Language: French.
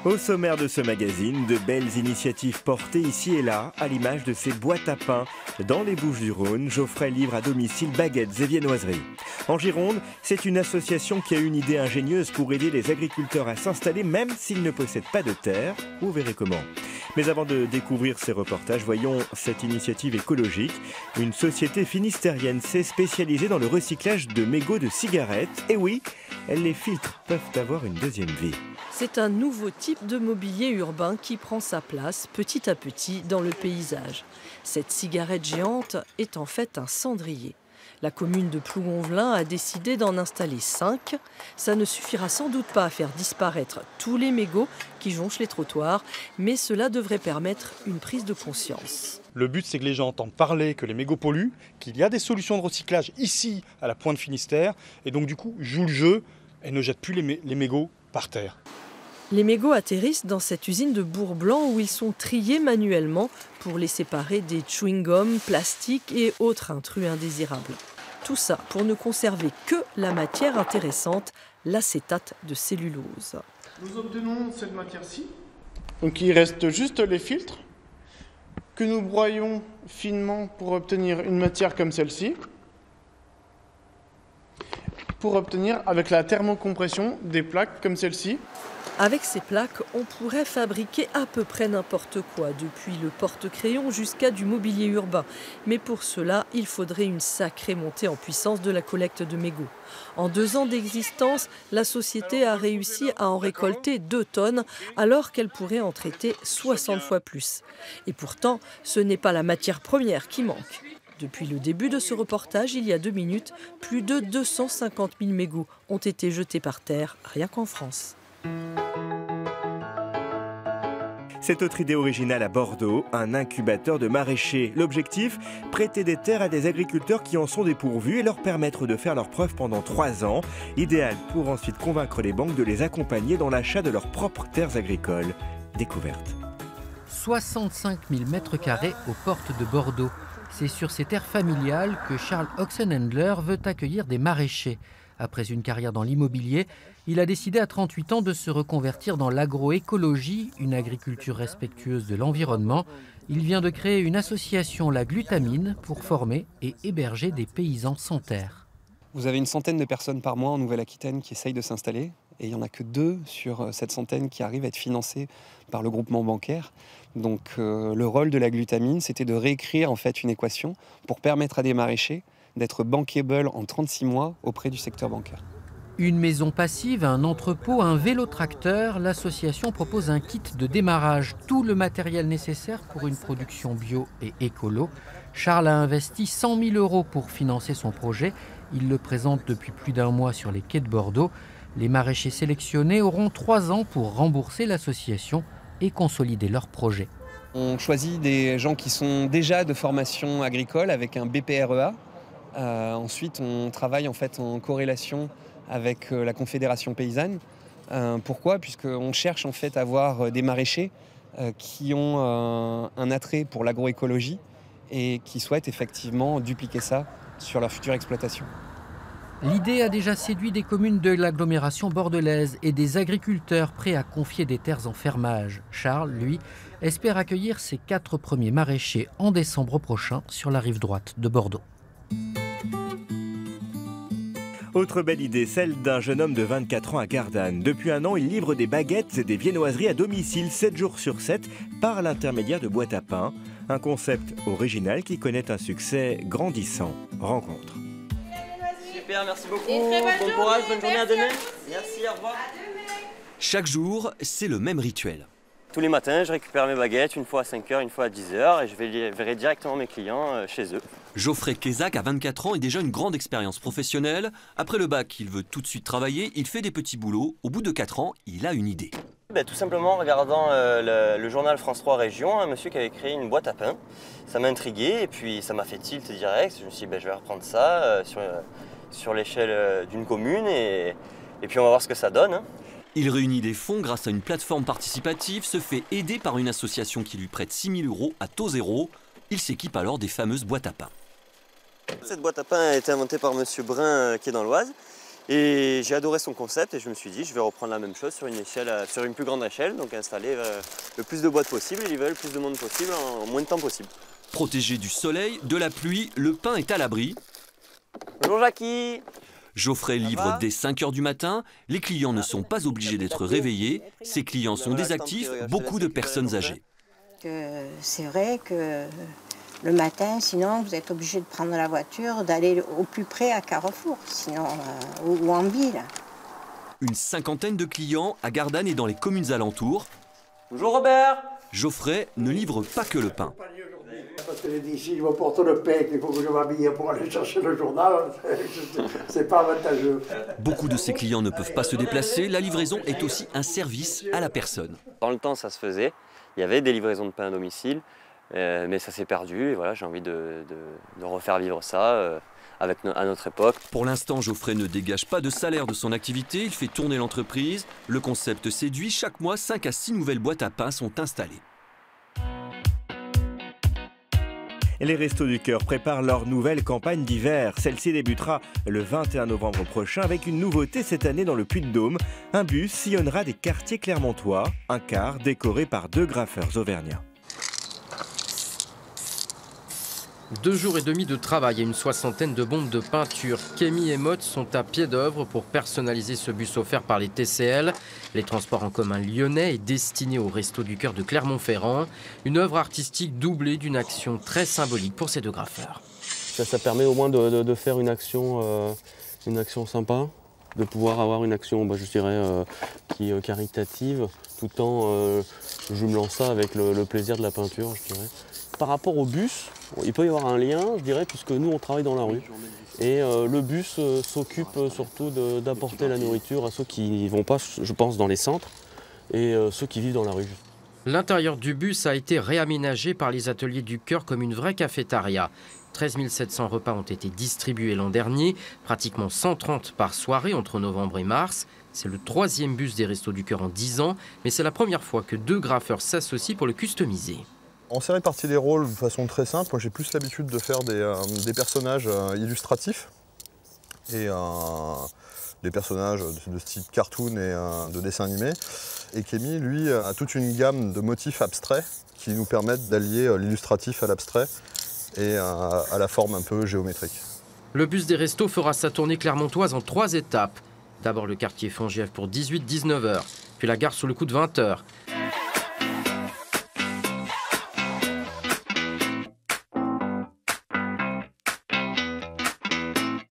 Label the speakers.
Speaker 1: Au sommaire de ce magazine, de belles initiatives portées ici et là, à l'image de ces boîtes à pain. Dans les Bouches-du-Rhône, Geoffrey livre à domicile baguettes et viennoiseries. En Gironde, c'est une association qui a une idée ingénieuse pour aider les agriculteurs à s'installer même s'ils ne possèdent pas de terre. Vous verrez comment. Mais avant de découvrir ces reportages, voyons cette initiative écologique. Une société finistérienne s'est spécialisée dans le recyclage de mégots de cigarettes. Et oui, les filtres peuvent avoir une deuxième vie.
Speaker 2: C'est un nouveau type de mobilier urbain qui prend sa place petit à petit dans le paysage. Cette cigarette géante est en fait un cendrier. La commune de Plougonvelin a décidé d'en installer 5. Ça ne suffira sans doute pas à faire disparaître tous les mégots qui jonchent les trottoirs, mais cela devrait permettre une prise de conscience.
Speaker 3: Le but, c'est que les gens entendent parler que les mégots polluent, qu'il y a des solutions de recyclage ici, à la Pointe Finistère, et donc du coup, jouent le jeu et ne jettent plus les mégots par terre.
Speaker 2: Les mégots atterrissent dans cette usine de Bourg-Blanc où ils sont triés manuellement pour les séparer des chewing-gums, plastiques et autres intrus indésirables. Tout ça pour ne conserver que la matière intéressante, l'acétate de cellulose.
Speaker 4: Nous obtenons cette matière-ci. Donc il reste juste les filtres que nous broyons finement pour obtenir une matière comme celle-ci. Pour obtenir avec la thermocompression des plaques comme celle-ci.
Speaker 2: Avec ces plaques, on pourrait fabriquer à peu près n'importe quoi, depuis le porte-crayon jusqu'à du mobilier urbain. Mais pour cela, il faudrait une sacrée montée en puissance de la collecte de mégots. En 2 ans d'existence, la société a réussi à en récolter 2 tonnes, alors qu'elle pourrait en traiter 60 fois plus. Et pourtant, ce n'est pas la matière première qui manque. Depuis le début de ce reportage, il y a 2 minutes, plus de 250 000 mégots ont été jetés par terre, rien qu'en France.
Speaker 1: Cette autre idée originale à Bordeaux, un incubateur de maraîchers. L'objectif, prêter des terres à des agriculteurs qui en sont dépourvus et leur permettre de faire leurs preuves pendant 3 ans. Idéal pour ensuite convaincre les banques de les accompagner dans l'achat de leurs propres terres agricoles. Découverte.
Speaker 5: 65 000 m² aux portes de Bordeaux. C'est sur ces terres familiales que Charles Oxenhendler veut accueillir des maraîchers. Après une carrière dans l'immobilier, il a décidé à 38 ans de se reconvertir dans l'agroécologie, une agriculture respectueuse de l'environnement. Il vient de créer une association, la Glutamine, pour former et héberger des paysans sans terre.
Speaker 6: Vous avez une centaine de personnes par mois en Nouvelle-Aquitaine qui essayent de s'installer. Et il n'y en a que 2 sur cette centaine qui arrivent à être financées par le groupement bancaire. Donc le rôle de la Glutamine, c'était de réécrire en fait une équation pour permettre à des maraîchers d'être bankable en 36 mois auprès du secteur bancaire.
Speaker 5: Une maison passive, un entrepôt, un vélo-tracteur, l'association propose un kit de démarrage, tout le matériel nécessaire pour une production bio et écolo. Charles a investi 100 000 € pour financer son projet. Il le présente depuis plus d'1 mois sur les quais de Bordeaux. Les maraîchers sélectionnés auront 3 ans pour rembourser l'association et consolider leur projet.
Speaker 6: On choisit des gens qui sont déjà de formation agricole avec un BPREA. Ensuite, on travaille en fait en corrélation avec la Confédération paysanne. Pourquoi ? Puisqu'on cherche en fait à avoir des maraîchers qui ont un attrait pour l'agroécologie et qui souhaitent effectivement dupliquer ça sur leur future exploitation.
Speaker 5: L'idée a déjà séduit des communes de l'agglomération bordelaise et des agriculteurs prêts à confier des terres en fermage. Charles, lui, espère accueillir ses 4 premiers maraîchers en décembre prochain sur la rive droite de Bordeaux.
Speaker 1: Autre belle idée, celle d'un jeune homme de 24 ans à Gardanne. Depuis 1 an, il livre des baguettes et des viennoiseries à domicile 7 jours sur 7 par l'intermédiaire de boîtes à pain. Un concept original qui connaît un succès grandissant. Rencontre.
Speaker 7: Super, merci beaucoup. Bon courage, bonne journée, à demain. Merci, au revoir.
Speaker 8: Chaque jour, c'est le même rituel.
Speaker 7: Tous les matins, je récupère mes baguettes, une fois à 5 h, une fois à 10 h, et je verrai directement mes clients chez eux.
Speaker 8: Geoffrey Kézac a 24 ans et déjà une grande expérience professionnelle. Après le bac, il veut tout de suite travailler, il fait des petits boulots. Au bout de 4 ans, il a une idée.
Speaker 7: Tout simplement en regardant le journal France 3 Région, un monsieur qui avait créé une boîte à pain. Ça m'a intrigué et puis ça m'a fait tilt direct. Je me suis dit, je vais reprendre ça sur l'échelle d'une commune et puis on va voir ce que ça donne.
Speaker 8: Il réunit des fonds grâce à une plateforme participative, se fait aider par une association qui lui prête 6 000 € à taux zéro. Il s'équipe alors des fameuses boîtes à pain.
Speaker 7: Cette boîte à pain a été inventée par monsieur Brun qui est dans l'Oise. Et j'ai adoré son concept et je me suis dit je vais reprendre la même chose sur une plus grande échelle, donc installer le plus de boîtes possible et livrer le plus de monde possible en moins de temps possible.
Speaker 8: Protégé du soleil, de la pluie, le pain est à l'abri.
Speaker 7: Bonjour Jackie.
Speaker 8: Geoffrey livre dès 5 h du matin. Les clients ne sont pas obligés d'être réveillés. Ses clients sont des actifs, beaucoup de personnes âgées.
Speaker 9: C'est vrai que le matin, sinon, vous êtes obligé de prendre la voiture, d'aller au plus près à Carrefour, sinon, ou en ville.
Speaker 8: Une cinquantaine de clients à Gardanne et dans les communes alentours.
Speaker 7: Bonjour Robert.
Speaker 8: Geoffrey ne livre pas que le pain.
Speaker 10: Parce que j'ai dit, si je m'apporte le pain, qu'il faut que je m'habille pour aller chercher le journal, c'est pas avantageux.
Speaker 8: Beaucoup de ses clients ne peuvent pas se déplacer. La livraison est aussi un service à la personne.
Speaker 7: Dans le temps, ça se faisait. Il y avait des livraisons de pain à domicile, mais ça s'est perdu. Et voilà, j'ai envie de refaire vivre ça à notre époque.
Speaker 8: Pour l'instant, Geoffrey ne dégage pas de salaire de son activité. Il fait tourner l'entreprise. Le concept séduit. Chaque mois, 5 à 6 nouvelles boîtes à pain sont installées.
Speaker 1: Les Restos du Cœur préparent leur nouvelle campagne d'hiver. Celle-ci débutera le 21 novembre prochain avec une nouveauté cette année dans le Puy-de-Dôme. Un bus sillonnera des quartiers clermontois, un car décoré par 2 graffeurs auvergnats.
Speaker 5: 2 jours et demi de travail et une soixantaine de bombes de peinture. Kémy et Mott sont à pied d'œuvre pour personnaliser ce bus offert par les TCL. Les transports en commun lyonnais est destiné au Resto du Cœur de Clermont-Ferrand. Une œuvre artistique doublée d'une action très symbolique pour ces 2 graffeurs.
Speaker 11: Ça permet au moins de faire une action sympa, de pouvoir avoir une action, je dirais, qui est caritative, tout en jumelant ça avec le plaisir de la peinture, je dirais. Par rapport au bus, il peut y avoir un lien, je dirais, puisque nous, on travaille dans la rue. Et le bus s'occupe surtout d'apporter la nourriture à ceux qui ne vont pas, je pense, dans les centres et ceux qui vivent dans la rue.
Speaker 5: L'intérieur du bus a été réaménagé par les Ateliers du Cœur comme une vraie cafétéria. 13 700 repas ont été distribués l'an dernier, pratiquement 130 par soirée entre novembre et mars. C'est le 3e bus des Restos du Cœur en 10 ans, mais c'est la première fois que 2 graffeurs s'associent pour le customiser.
Speaker 12: On s'est réparti les rôles de façon très simple. Moi, j'ai plus l'habitude de faire des personnages illustratifs et des personnages de type cartoon et de dessin animé. Et Kémy, lui, a toute une gamme de motifs abstraits qui nous permettent d'allier l'illustratif à l'abstrait et à la forme un peu géométrique.
Speaker 5: Le bus des Restos fera sa tournée clermontoise en 3 étapes. D'abord le quartier Fongièvre pour 18-19 h, puis la gare sous le coup de 20 h.